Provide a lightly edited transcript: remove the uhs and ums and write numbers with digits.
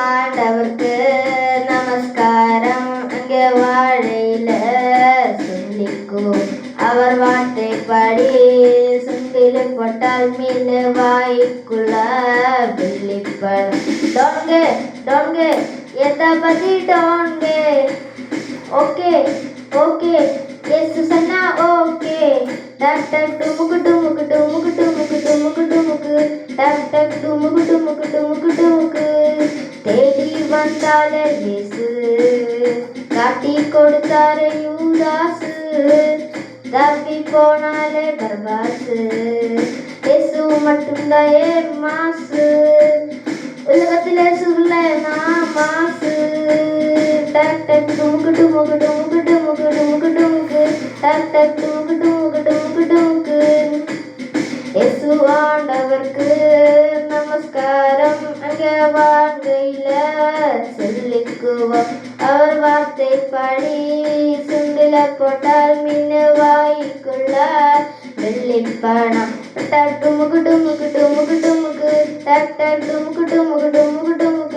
ஆண்டவர்க்கு நமஸ்காரம். அங்கே வாழையில சொல்லிக்கோ அவர் வார்த்தைப்படி சுண்டில் போட்டால் மீன் வாய்க்குள்ள வெள்ளிப்பழம். டோன்கே டோன்கே எதை பத்தி டோன்கே ஓகே ஓகே எஸ் சொன்னா ஓகே. டக் டக் டுமுக்கு டுமுக்கு டுமுக்கு டுமுக்கு டுமுக்கு டுமுக்கு டக் டக் டுமுக்கு டுமுக்கு டுமுக்கு டுமுக்கு. தேடி வந்தாலே இயேசு காட்டி கொடுத்தாரே யூதாசு. தப்பி போனாலே பர்பாசு. இயேசு மட்டும்தான் ஏ மாசு. உலகத்திலே சொல்ல நான் மாசு. டக் டக் டுமுக்கு டுமுக்கு டுமுக்கு டுமுக்கு டுமுக்கு டுமுக்கு டக் டக் டுமுக்கு டுமுக்கு டுமுக்கு டுமுக்கு. இயேசு ஆண்டவர்க்கு நமஸ்காரம். அங்கே வாழ்க்கையில சொல்லிக்குவோம் அவர் வார்த்தைப்படி சுண்டில போட்டால் மீன் வாய்க்குள்ள வெள்ளிப்பணம். டக் டுமுக்கு டுமுக்கு டுமுக்கு டுமுக்கு டக் டக் டுமுக்கு டுமுக்கு டுமுக்கு டுமுக்கு